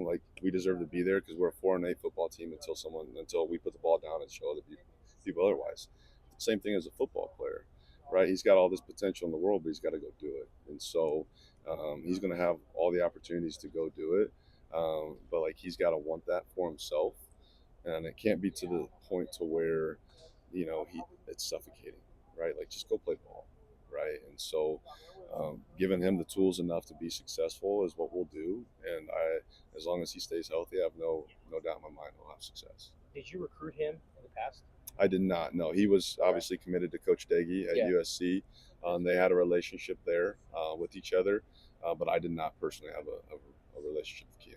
like we deserve to be there because we're a 4-8 football team until we put the ball down and show other people otherwise. Same thing as a football player, right? He's got all this potential in the world, but he's got to go do it. And so he's going to have all the opportunities to go do it, but like he's got to want that for himself, and it can't be to the point to where it's suffocating, right? Like just go play ball, right? And so giving him the tools enough to be successful is what we'll do, and as long as he stays healthy, I have no doubt in my mind he'll have success. Did you recruit him in the past? I did not. No, he was obviously committed to Coach Daggy at USC. They had a relationship there with each other, but I did not personally have a relationship with Kean.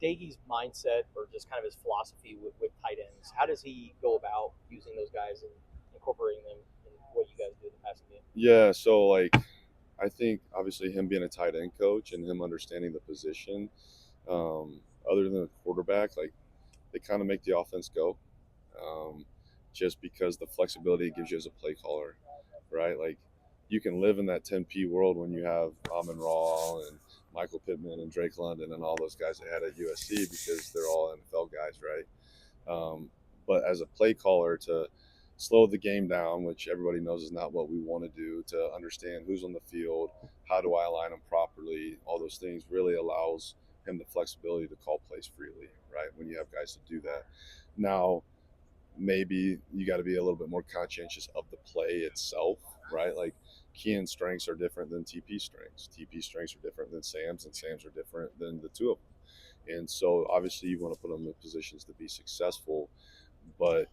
Dagy's mindset or just kind of his philosophy with tight ends, how does he go about using those guys and incorporating them in what you guys do in the passing game? Yeah, so like I think obviously him being a tight end coach and him understanding the position, other than the quarterback, like they kind of make the offense go, just because the flexibility it gives you as a play caller, right? Like you can live in that 10P world when you have Amon Ra and Michael Pittman and Drake London and all those guys they had at USC because they're all NFL guys, right? But as a play caller, to slow the game down, which everybody knows is not what we want to do, to understand who's on the field, how do I align them properly, all those things really allows him the flexibility to call plays freely, right? When you have guys to do that. Now, maybe you got to be a little bit more conscientious of the play itself, right? Like Kean's strengths are different than TP strengths. TP strengths are different than Sam's, and Sam's are different than the two of them. And so obviously you want to put them in positions to be successful, but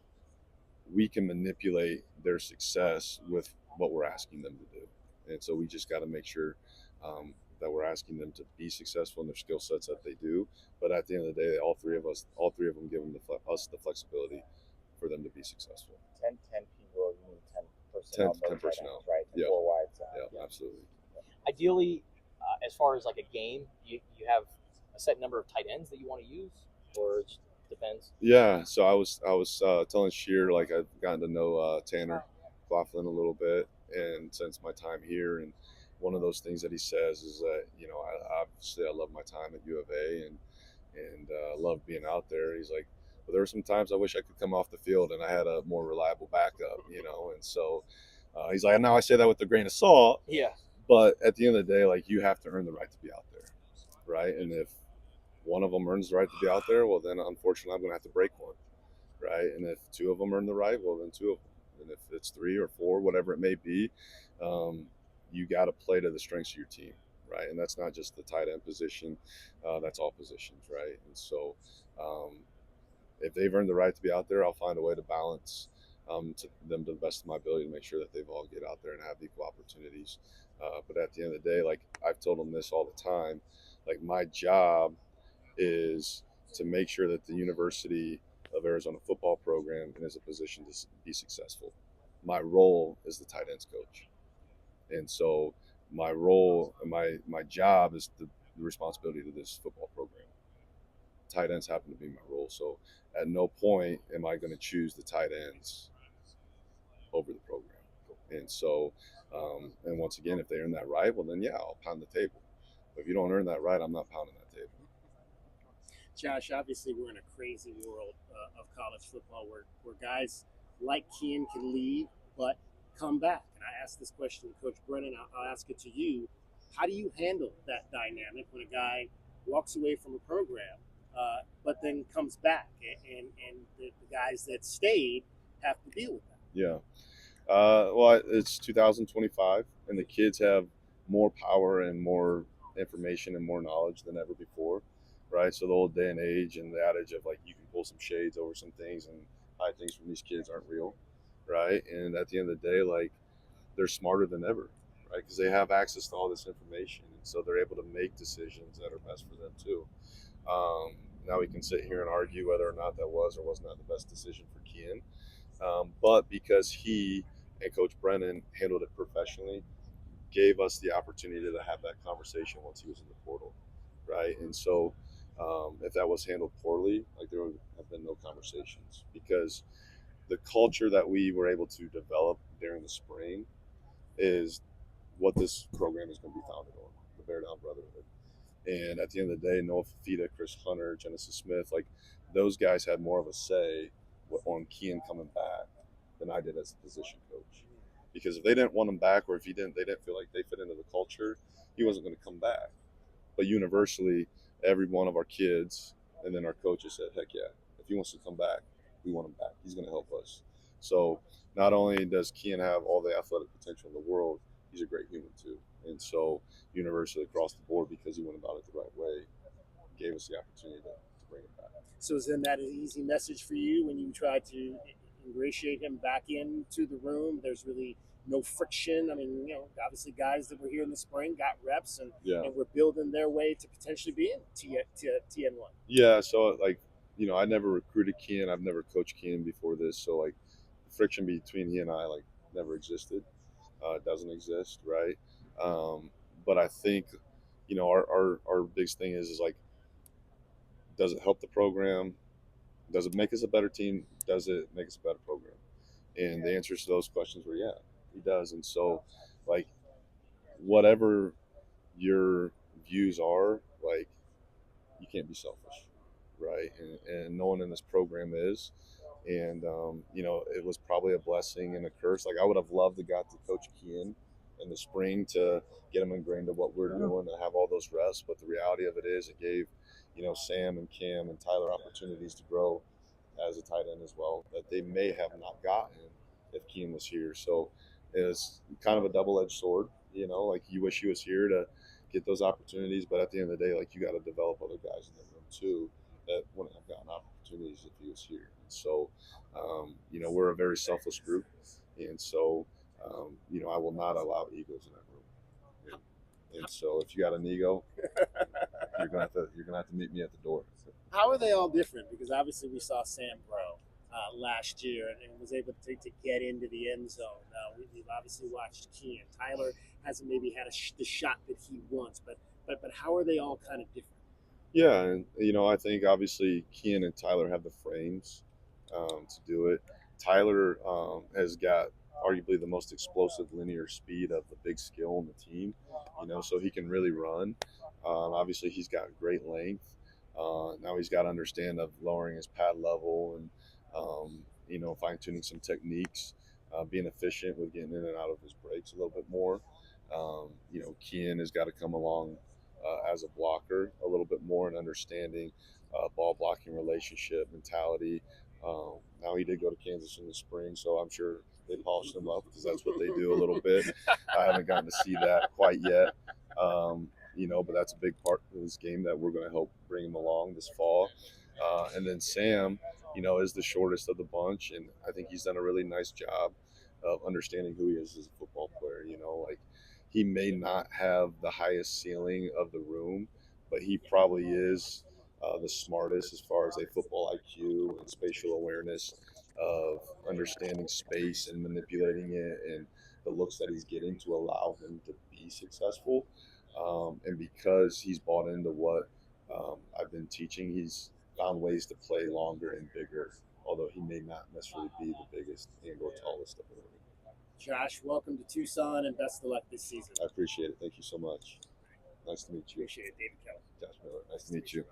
we can manipulate their success with what we're asking them to do. And so we just got to make sure that we're asking them to be successful in their skill sets that they do. But at the end of the day, all three of them give us the flexibility for them to be successful. 10 people, you need 10 personnel. 10 personnel. Right? Yeah. 4 wide. Yeah, absolutely. Ideally, as far as like a game, you have a set number of tight ends that you want to use, or it just depends? Yeah, so I was telling Sheer, like I've gotten to know Tanner Claflin a little bit, and since my time here, and one of those things that he says is that I love my time at UofA and love being out there. He's like, but there were some times I wish I could come off the field and I had a more reliable backup, and so he's like, now I say that with a grain of salt, Yeah. but at the end of the day, like you have to earn the right to be out there, right? And if one of them earns the right to be out there, well, then unfortunately I'm going to have to break one, right? And if two of them earn the right, well, then two of them. And if it's 3 or 4, whatever it may be, you got to play to the strengths of your team, right? And that's not just the tight end position, that's all positions, right? And so if they've earned the right to be out there, I'll find a way to balance to them to the best of my ability to make sure that they've all get out there and have equal opportunities. But at the end of the day, like I've told them this all the time, like my job is to make sure that the University of Arizona football program is a position to be successful. My role is the tight ends coach, and so my role and my job is the responsibility to this football program. Tight ends happen to be my role, so at no point am I going to choose the tight ends over the program. And so, and once again, if they earn that right, well then yeah, I'll pound the table. But if you don't earn that right, I'm not pounding that table. Josh, obviously we're in a crazy world of college football where guys like Kean can leave but come back. And I asked this question to Coach Brennan. I'll ask it to you. How do you handle that dynamic when a guy walks away from a program but then comes back and the guys that stayed have to deal with that? Yeah. Well, it's 2025, and the kids have more power and more information and more knowledge than ever before, right? So the old day and age and the adage of like you can pull some shades over some things and hide things from these kids aren't real, right? And at the end of the day, like they're smarter than ever, right? Because they have access to all this information, and so they're able to make decisions that are best for them too. Now we can sit here and argue whether or not that was or was not the best decision for Kean. But because he and Coach Brennan handled it professionally, gave us the opportunity to have that conversation once he was in the portal, right? And so if that was handled poorly, like there would have been no conversations because the culture that we were able to develop during the spring is what this program is going to be founded on, the Bear Down Brotherhood. And at the end of the day, Noah Fafita, Chris Hunter, Genesis Smith, like those guys had more of a say on Kean coming back than I did as a position coach. Because if they didn't want him back, or if they didn't feel like they fit into the culture, he wasn't going to come back. But universally, every one of our kids and then our coaches said, "Heck yeah, if he wants to come back, we want him back. He's going to help us." So not only does Kean have all the athletic potential in the world, he's a great human too. And so universally across the board, because he went about it the right way, gave us the opportunity to bring him back. So is then that an easy message for you when you try to ingratiate him back into the room? There's really no friction. I mean, obviously guys that were here in the spring got reps and, Yeah. and we're building their way to potentially be in TN1. Yeah. So I never recruited Kean. I've never coached Kean before this. So the friction between he and I never existed. Doesn't exist, right? But I think, our biggest thing is like, does it help the program? Does it make us a better team? Does it make us a better program? And the answers to those questions were, yeah, he does. And so, like, whatever your views are, like, you can't be selfish, right? And no one in this program is. And it was probably a blessing and a curse. Like, I would have loved to got to coach Kean in the spring to get him ingrained in what we're doing and have all those reps. But the reality of it is, it gave Sam and Cam and Tyler opportunities to grow as a tight end as well that they may have not gotten if Kean was here. So it's kind of a double-edged sword. Like, you wish he was here to get those opportunities, but at the end of the day, like, you got to develop other guys in the room too that wouldn't have gotten opportunities if he was here. And so, we're a very selfless group, and so, I will not allow egos in that room. And so, if you got an ego, you're gonna have to meet me at the door. How are they all different? Because obviously we saw Sam grow last year and was able to get into the end zone. We've obviously watched Kean. Tyler hasn't maybe had the shot that he wants, but how are they all kind of different? Yeah, and I think obviously Kean and Tyler have the frames to do it. Tyler has got arguably the most explosive linear speed of the big skill in the team. So he can really run. Obviously, he's got great length. Now he's got to understand of lowering his pad level and fine tuning some techniques, being efficient with getting in and out of his breaks a little bit more. Kean has got to come along as a blocker a little bit more and understanding ball blocking relationship mentality. Now he did go to Kansas in the spring, so I'm sure they polished him up because that's what they do a little bit. I haven't gotten to see that quite yet, but that's a big part of this game that we're going to help bring him along this fall. And then Sam, is the shortest of the bunch, and I think he's done a really nice job of understanding who he is as a football player. Like, he may not have the highest ceiling of the room, but he probably is the smartest as far as a football IQ and spatial awareness of understanding space and manipulating it and the looks that he's getting to allow him to be successful. And because he's bought into what I've been teaching, he's found ways to play longer and bigger, although he may not necessarily be the biggest and or tallest of the room. Josh, welcome to Tucson and best of luck this season. I appreciate it. Thank you so much. Nice to meet you. Appreciate it, David Kelly. Josh Miller. Nice to meet you.